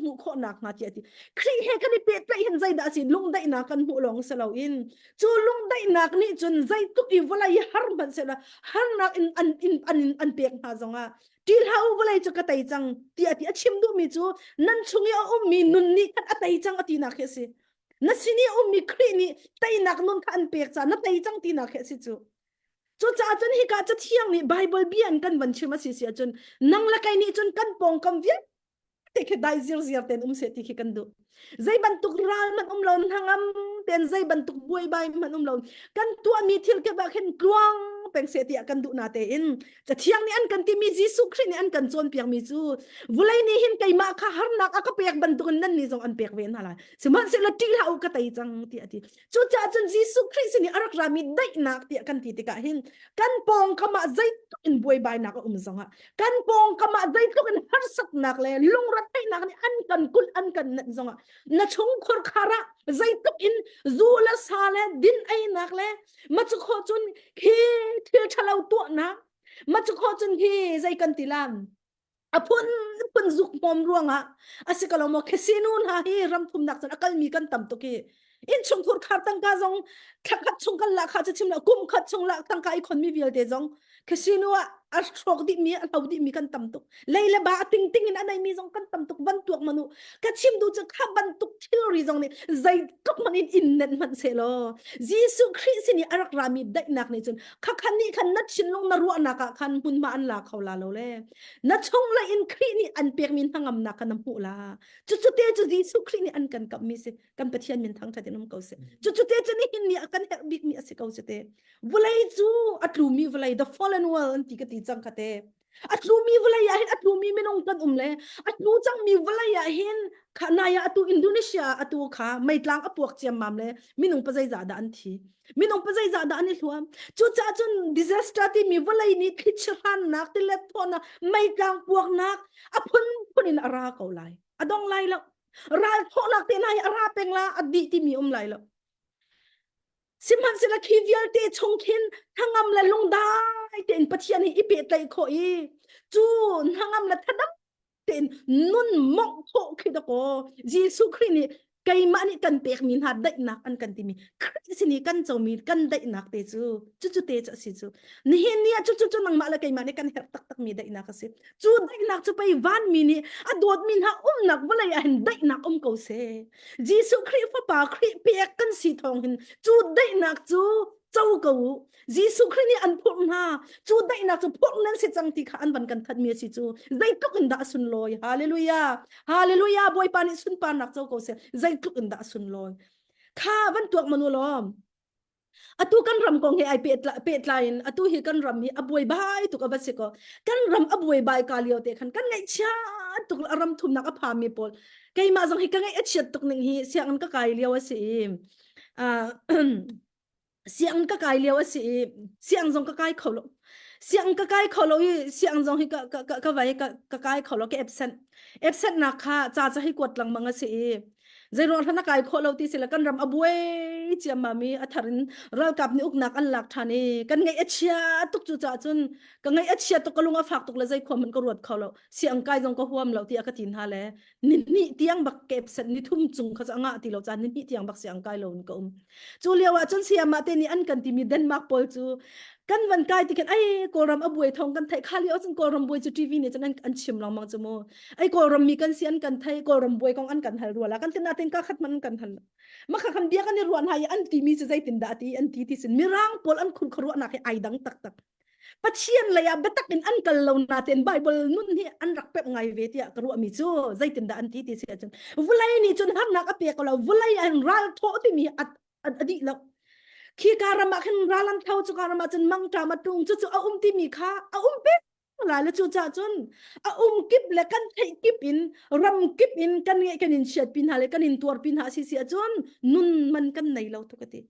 หูโคนักมาที่อาทิครีเฮกันนี่เปียกได้เห็นใจดาสิลุงได้นักกันหูหลงสลาวอินจูลุงได้นักนี่จนใจตุกอีวันไรหามันเสร็จหานักอันเปียกมาจงอ่ะที่เราวันไรจะกระต่ายจังที่อาทิชิมดูมีจูนั่นช่วงนี้มีนุนนี่กันกระต่ายจังอาทินักเฮสินั่นสินี่มีครีนี่ไตนักนุนกันเปียกจ้านั่นไตจังที่นักเฮสิจูจ้าจนฮิกาจะเที่ยงนี่ไบเบิลเบียนกันวันชิมาสิเสียจนนั่งละไกนี่จนกันปองกันเวียนที่แค่ได้เสียเต็นเสร็จที่แค่กันดูใจบรรทุกร้านมันลนทางเป็นใจบรรทุกบวยใบมันลนกันตัวมีทิลเก็บเห็นกลวงเป็นเสียที่กันดูนาเตอินจะเที่ยงนี่อันกันที่มีจิสุครินี่อันกันจนเปียกมีจูวันไรนี่เห็นไก่มาข้าหนักก็เปียกบรรทุกนั่นนี่จงอันเปียกเว้นอะไรสมันเสร็จแล้วที่เราก็ไตจังที่อาทิจูจ้าจนจิสุคริสนี่อารักรามีได้นักที่กันที่ติกาเห็นกันปองขมาใจตุนบวยใบนักจงอ่ะกันปองขมาใจตุนฮัรสักนักเลยลุงรัตไตนักนี่อันกันกุลอันกันนั่นจงอ่ะนัชงขรคาระใจตุกินจูละซาเลดินไอนักเลยมาจุขจนขี้เที่ยวชะลาวตัวนะมาจุขจนขี้ใจกันติลามอพุนจุกมอมรวงอ่ะอาศัยกลมอเคสินูนฮะฮีรำทุมนักสันอากาศมีกันต่ำตุกีอินชงขรคาตั้งกาจงขัดชงกันละขัดจะชิมละกุมขัดชงละตั้งกาอีคนมีวิลเดจงเคสินูอ่ะ ashok di mi alaw di mi kan tamtuk leila ba ting tingin anay mi zong kan tamtuk bantuk manu kachim du cha kha bantuk theory zong ni zai tuk manin innet man selo jisu christ ni arak rami dai nak ni chun kha khan ni khan nat chin long na ru na ka khan hun ma an la khawla lo le na chong la in khri ni an pek min hangam na kan mu la chu chu te chu jisu christ ni an kan kap mi se kan pathian min thang thatin um ko se chu chu te chu ni hin ni akan her big mi ase ko se te vulai chu atlumi vulai the fallen world anti ka ti chang khate atlumi vulai ya hin atlumi minong kan umle atlu chang mi vulai ya hin khanaya atu Indonesia atu kha maitlang apuak chiam mamle minong pazai za da an thi minong pazai za da ani hluam chu cha chun disaster ti mi vulai ni khichran nak ti let thona maitlang puak nak apun punin ara ko lai adong lai la ral thonak te nai ara pengla adi ti mi lai la siman sila kivial te chongkin hangam la longdai ten pathian hi ipe tlai kho i chu hangam la thadam ten nun mok kho khidako Jesu Christ ni kai mani kan pek min ha dai nak an kan timi Christ ni kan chomi kan dai nak te chu chu te cha si chu ni hin ni chu nang ma la kai mani kan her tak mi dai nak se chu dai nak chu pai van mi ni adot min ha nak wala ya hin dai nak ko se Jesu Christ fa pa Christ pek kan si thong hin chu dai nak chu châu cầu Giêsu Christ ni an phok na chu dai na chu phok nan se chang ti kha an ban kan that mi si chu zai tuk in da sun loi hallelujah hallelujah boy pani sun pan nak châu ko se zai tuk in da sun loi kha van tuak manu lom atu kan ram kong he ai pet lain atu hi kan ram hi aboi bai tu ka base ko kan ram aboi bai ka lio te khan kan ngai cha tu ram thum nak a pha mi pol kai ma jong hi ka ngai achet tuk ning hi siang an ka kai lio si siang ka kai leo si siang zong ka kai kholo siang ka kai kholo hi siang zong hi ka vai ka kai kholo ke absent na kha cha cha hi kwat lang manga si zai ron thana kai kholo ti sila kan ram abue chiam mami atharin ral kap ni uknak an lak thani kan ngai achia tuk chu cha chun ka ngai achia to kalunga phak tuk la zai khom man ko ruat kholo siang kai zong ko huam lo ti aka tin ha le ni tiang bak ke absent ni thum chung kha anga ti lo chan ni tiang bak siang kai lo ko chu lewa chun siam ma te ni an kan ti mi Denmark pol chu kan van kai ti kan ai koram abuai thong kan thai khali o chun koram boi chu TV ni chan an chim lang mang chu mo ai koram mi kan sian kan thai koram boi kong an kan hal ruala kan tin na ten ka khat man kan hal ma kha kham dia kan ni ruan hai an ti mi chu zai tin da ti an ti sin mirang pol an khun khru na khai ai dang tak pathian la ya betak in an kal lo na ten Bible nun hi an rak pep ngai ve ti ka ru mi chu zai tin da an ti se chun vulai ni chun har na ka pe ko lo vulai an ral tho ti mi at adi lo khi karama khen ralan thau chu karama chun mang ta ma tung chu a ti mi kha a pe la le chu cha chun a kip le kan thei kip in ram kip in kan nge kan in shet pin ha le kan in tur pin ha si chun nun man kan nei lo to kati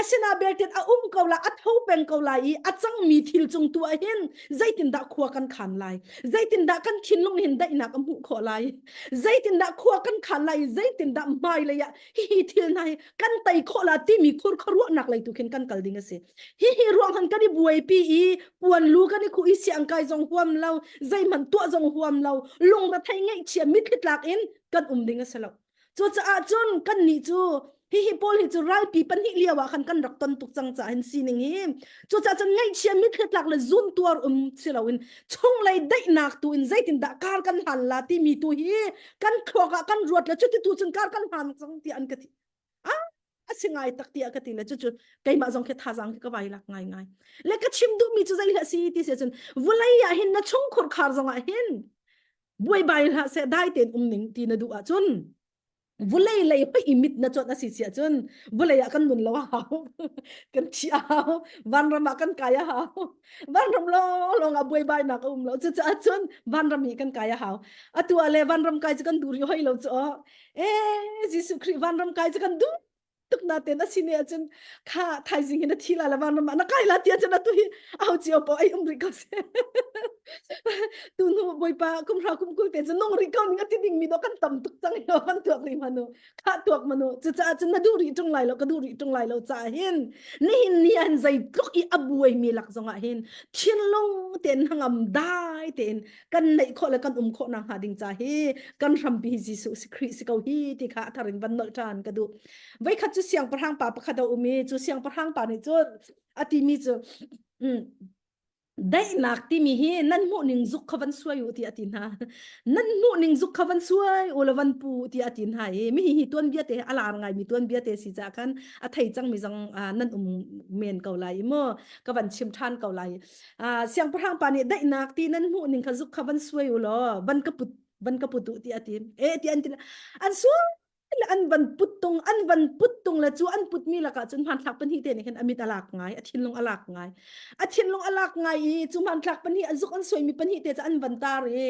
asina beltet a kola a tho pen kola I a chang mi thil chung tu a hin zaitin da khuwa kan khan lai zaitin da kan thin long hin da ina kam hu kho lai zaitin da khuwa kan khan lai zaitin da mai le ya hi thil nai kan tai khola ti mi khur khru nak lai tu khin kan kal ding ase hi ruang han kan buai pi I puan lu kan khu I si ang kai jong huam lau zai man tu jong huam lau lung ra thai ngai chia mi khit lak in kan ding ase lo chu cha a chun kan ni chu hi pol hi chu ral pi pan hi liawa khan kan rak ton tuk chang cha hin sining hi chu cha chan ngai chia mi khet lak le zun tuar silawin chung lai dai nak tu in zaitin da kar kan hal la ti mi tu hi kan khoga kan ruat la chu ti tu chun kar kan han chang ti an ka ti asingai tak ti ka ti la chu kai ma jong khe tha jang ka vai lak ngai le ka chim du mi chu zai la si ti se chun vulai ya hin na chung khor khar jong a hin buai bai la se dai ten ning ti na du a chun vulai lai pa imit na chot na si sia chun vulai kan nun lo hau kan chi hau van ram kan kaya hau van ram lo nga buai bai na ka lo chu cha chun van ram mi kan kaya hau atu ale van ram kai kan duri hoi lo cho Jesu Christ van ram kai kan du tuk na te na sine chun kha thai jing na thila la van ram na kai la tia chun tu hi au chi opo ai ri ka se tu no boy pa kum ra kum ku te chun nong ri ka ni ti ding mi do kan tam tuk chang lo kan tuak ri manu kha tuak manu chu cha chun na du ri tung lai lo ka du ri tung lai lo cha hin ni hin ni an zai tluk I abuai mi lak zonga hin thin long ten hangam dai ten kan nei kho la kan kho na ha ding cha hi kan ram bi Jesus Christ ko hi ti kha tharin van nol tan ka du vai kha chu siang parhang pa pakha do umi chu siang parhang pa ni chu ati mi chu ได้หนักที่มีเฮนั่นหมู่หนึ่งซุกขวันสวยอยู่ที่อาทิตย์ฮะนั่นหมู่หนึ่งซุกขวันสวยโอละวันปูที่อาทิตย์ฮะไม่ฮีตัวนเบียเตอลารไงมีตัวนเบียเตสิจากกันอาทัยจังมีจังนั่นเมนเกาไลเมื่อกวันชิมทานเกาไลเสียงพระทางปานี่ได้หนักที่นั่นหมู่หนึ่งขซุกขวันสวยอยู่หรอบันกระปุตุที่อาทิตย์ที่อันที่อันสวยอันวันพุตตงละจูอันพุตมีละกะจนพันทักเป็นที่เตนี่กันอมิตอลากไงอาทิตย์ลงอลากไงอาทิตย์ลงอลากไงจุมันทักเป็นที่อันซุกอันสวยมีเป็นที่เตจะอันวันตารี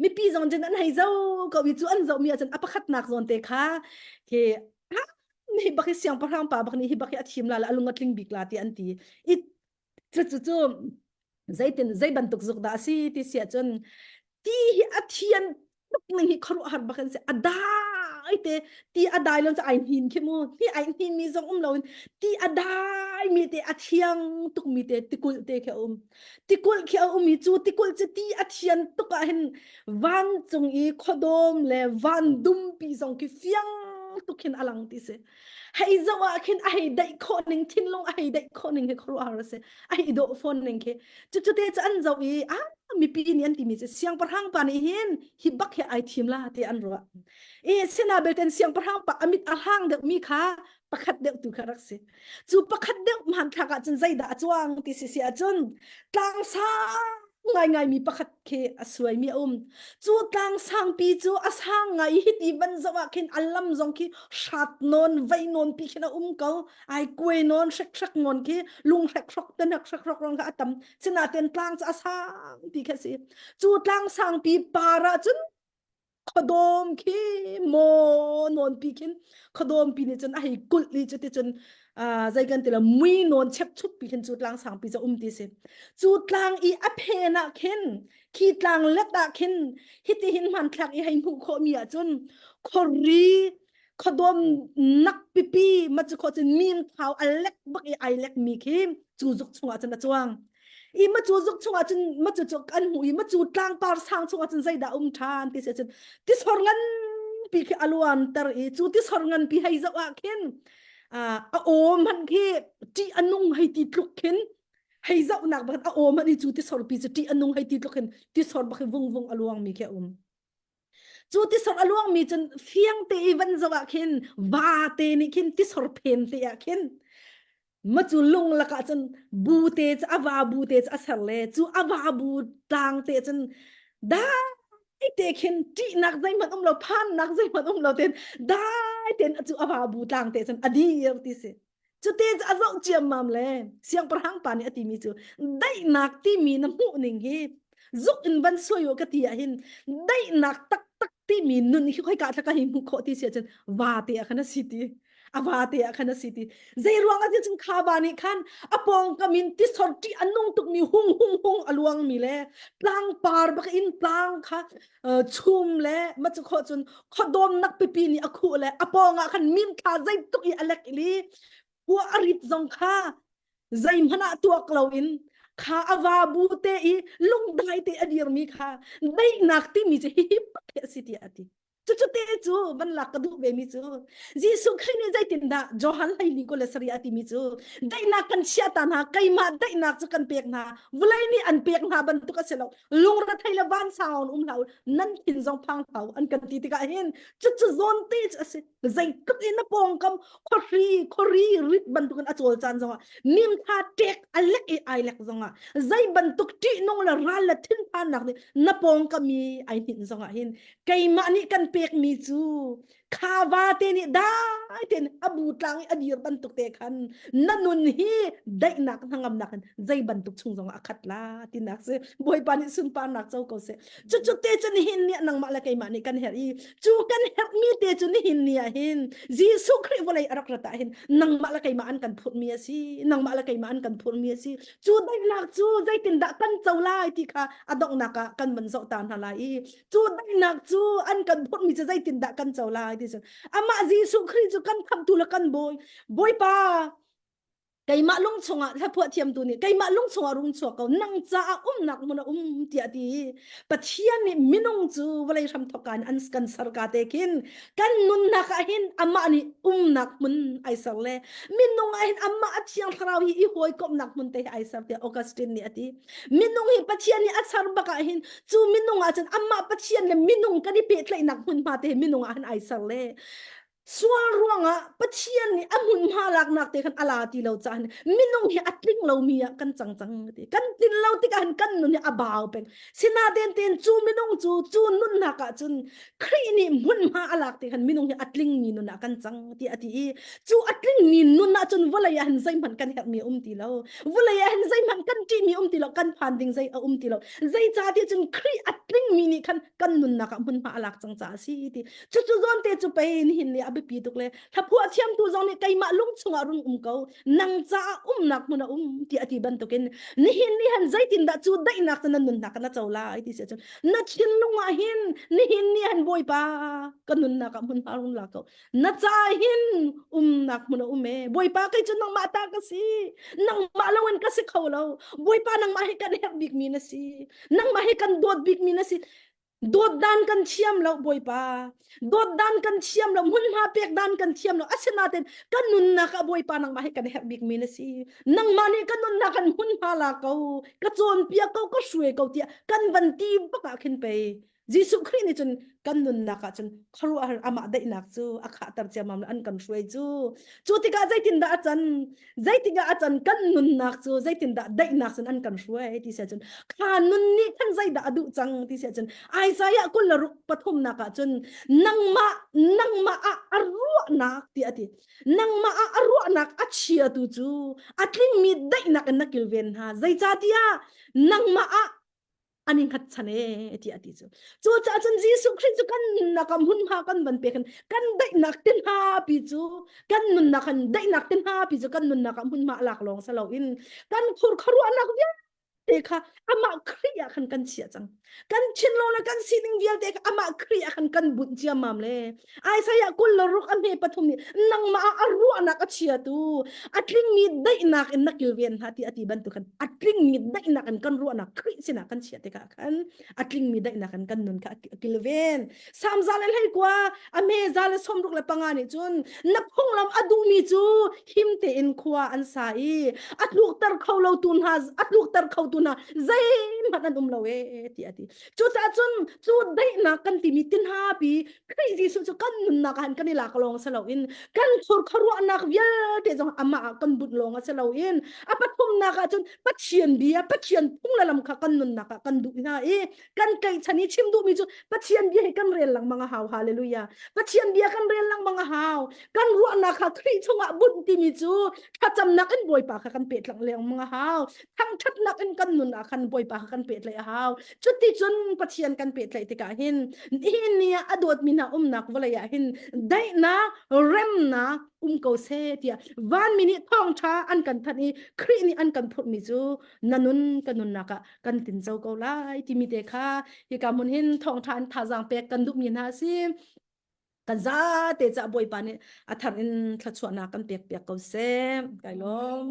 มีปีจงจันอันให้เจ้าก็วิจูอันเจ้ามีอาจารย์อภัคนักจนเตค่ะเคฮะมีบักเสียงประทังป่าบักนี้ฮิบักอาทิมลาละอลุงกัดลิงบิกลาตีอันตีอิจู่ใจบันตุกซุกดาซีที่เสียจนที่อาทิตย์ตุกหนึ่งฮิคารุหัดบักเสียอดาไอเตที่อดายเราจะไอหินเข้มที่ไอหินมีทรงเราที่อดายมีเตอาเทียงตุกมีเตติกุลเตแค่ติกุลแค่มีจูติกุลจะที่อาเทียนตุกเห็นวันจงอีขดมเลวันดุมปีทรงคือเฟียงตุกเห็นอลังติเสให้จะว่าเห็นไอได้คนหนึ่งทิ้งลงไอได้คนหนึ่งให้ครัวเราเสไอโดฟอนหนึ่งแค่จุดเตจะอันจะวีมีปีนี้อันที่มีเสียงประทังปานีเห็นฮิบักแค่ไอทีมละที่อันรัวเสนาเบลเทนเสียงประทังปะอมิตอาหังเด็กมีค่ะประคัดเด็กตุกรักเสจูประคัดเด็กมันทักจนใจด่าจวงที่เสียจนต่างสางไงมีประคัดเคสวยมีจูต่างสางปีจูอสางไงฮิตีบันจวะคินอัลลัมจงคีชัดนนไวนนปีคินาเขาไอ้กวยนนชักนนคีลุงชักเต้นชักรองกะตัมเสนาเต็นต่างจะอสางปีแค่สิจูต่างสางปีปาระจนขดมขี้โมนนปีขินขดมปีนี้จนไอ้กุลลีจะติจนใจกันแต่ละมุยนนเช็บชุบปีขินจุดลางสางปีจะตีเสจุดลางอีอเพนะขินขีดลางเล็ดตาขินฮิติหินมันคลักอีให้หูโคมีจนขรีขดมนักปีปีมาจะขอจะมีนเท้าอเล็กบักไอเล็กมีขิมจูจุกชงอาจจะจวงมาจูจุกชงอาจจะมาจูจุกอันหูมาจูตลางปาร์สางชงอาจจะใจด่าทานที่เสียจนที่สอนกันปีกอลวนตรจูที่สอนกันปีให้จะว่าขินโอมันคือที่อนุงให้ติดลุกขินให้เจ้าหนักบักโอมันจูที่สอนปีจะที่อนุงให้ติดลุกขินที่สอนบักวงอลวงมีแค่จูที่สอนอลวงมีจนเฟียงเตอีวันจะว่าขินว่าเตนี่ขินที่สอนเพนเตะขินมาจูลุงละกะจนบูเตจอาวาบูเตจอสเลจูอาวาบูตังเตจนได้เตขินจีนักใจมันเราพันนักใจมันเราเต้นได้เต้นจูอาวาบูตังเตจนอดีเอวติเสจูเตจอาวาเจียมมัมเลยเสียงประหังปานี่อติมีจูได้นักที่มีน้ำหูหนึ่งฮีซุกอินวันสวยกติยาหินได้นักตักที่มีนุนค่อยกาตะกะหิมุโคติเสียจนว่าเตะขนาดสิทีawate akhana city zairuang ati chung khabani khan apong kamin ti sorti anung tuk mi hung aluang mi le tlang par bak in tlang kha chum le machu kho chun khodom nak pipi ni akhu le apong khan min kha zai tuk i alak li hu arit zong kha zai mana tuak lo in kha awa bu te i lung dai te adir mi kha dai nak ti mi je hi pa city ati chu te chu ban la ka du be mi chu jisu khine jai tin da johan lai li ko le sari ati mi chu dai na kan sia ta na kai ma dai na chu kan pek na vulai ni an pek na ban tu ka selo lung ra thai la ban saun lau nan kin jong phang thau an kan ti ti ka hin chu zon te ase zai tuk in na pong kam khori rit ban tu kan achol chan jong nim tha tek alek e ai lek jong zai ban tuk ti nong la ra la thin pa nak na pong kam mi ai hin jong hin kai ma ni kan pek mi chu khawa te ni da ten abu tlang adir bantuk te khan nanun hi dai nak hangam nak zai bantuk chung jong akhat la tin nak se boy pani sun pa nak chau ko se chu te chen hin ni nang ma la kai ma ni kan her i chu kan her mi te chu ni hin ni a hin jisu khri volai arak rata hin nang ma la kai ma an kan phut mi si nang ma la kai ma an kan phut mi si chu dai nak chu zai tin da kan chau lai ti kha adok naka kan man zo tan halai chu dai nak chu an kan phut mi zai tin da kan chau lai ti ama jisu khri chu kan kham tu la kan boy pa cái mạ lung chung à tháp phật thiam tu ni cái mạ lung chung à rung chuak kau nang cha nak muna tia ti pathian ni minung chu walai ram thokan an kan sarka te kin kan nun nak a hin ama ni nak mun ai sar le minung a hin ama athiang tharau hi I hoi kop nak mun te ai sar te Augustine ni ati minung hi pathian ni atsar baka hin chu minung a chan ama pathian le minung kan ni pe tlai nak mun ma te minung a hin ai sar le sual ruanga pathian ni amun malak nak te kan ala ti lo chan minung hi atling lo mi kan chang ti kan tin lo ti kan nun ni abaw pen sina den ten chu minung chu nun na ka chun khri ni mun ma alak te kan minung hi atling mi nun kan chang ti ati chu atling mi nun na chun walaya han zai man kan hek mi ti lo walaya han zai man kan ti mi ti lo kan phan ding zai ti lo zai cha ti chun khri atling mi ni kan nun na ka mun ma alak chang cha si ti chu zon te chu pe ni hin ni pi tuk le tha phu thiam tu zong ni kai ma lung chunga rung ko nang cha nak muna ti ati ban tukin ni hin ni han zai tin da chu dai nak tan nun nak na chawla ai ti se chu na chin lunga hin ni hin ni han boy pa kanun nak mun harung la ko na cha hin nak muna me boy pa kai chu nang mata ka si nang malawan ka si khawlo boy pa nang mahi kan her big mi na si nang mahi kan dot big mi na si dot dan kan chiam lo boy pa dot dan kan chiam lo mun ma pek dan kan chiam lo asinaten kan nun na ka boy pa nang mahi kan her big minasi nang mani kan nun na kan mun ma la ko ka chon pia ko ko shwe ko tia kan van ti baka khin pe Jisu Christ ni chun kan nun na ka chun kharu ama dai nak chu akha tar chamam an kan shwe chu ti ka zai tin da chan zai ti ga chan kan nun nak chu zai tin da dai nak chun an kan shwe ti se chun kha nun ni kan zai da adu chang ti se chun ai saya kul ruk pathum na ka chun nang ma a arru nak ti ati nang ma a arru nak a chia tu chu atling mi dai nak na kilven ha zai cha tia nang ma a aning khat chane ti ati chu cha chan Jisu Christ kan nakam hun ma kan ban pe kan dai nak ten ha pi chu kan nun na kan dai nak ten ha pi chu kan nun nakam hun ma lak long sa lo in kan khur kharu anak ya te kha ama khriya kan chia chang kan chin lo la kan sining vial te ama khriya kan bun chia mam le ai saya kul lo ruk am he pathum ni nang ma aru anak a chia tu atling mi dai nak en nakil ven hati ati ban tu kan atling mi dai nak kan ru anak khri sina kan chia te ka kan atling mi dai nak kan nun ka kil ven sam zalen hai kwa ame zal som ruk la pangani chun na phung lam adu mi chu him te in khwa an sai atluk tar khawlo tun ha atluk tar khaw na zai man lo we ti ati chu cha chun chu dai na kan ti mi tin ha pi crazy su chu kan nun na kan kan la kalong sa lo in kan thur kharu anak vial te jong ama kan but long sa lo in apat pum na ka chun pathian bia pathian pung la lam kha kan nun na ka kan du na kan kai chani chim du mi chu pathian bia kan rel lang mga haw hallelujah pathian bia kan rel lang mga haw kan ru na kha khri chunga bun ti mi chu kha cham na kan boy pa kha kan pet lang leng mga haw thang that na kan nun akan boy pa kan pet lai haw chuti chun pathian kan pet lai te ka hin nia adot mina nak wala ya hin dai na rem na ko se tia 1 minute thong tha an kan thani khri ni an kan phut mi chu nanun kanun naka kan tin chau ko lai ti mi te kha hi ka mun hin thong than tha jang pek kan du mi na si kan za te cha boy pa ni athar in thla chhuana kan pek pek ko se kai lom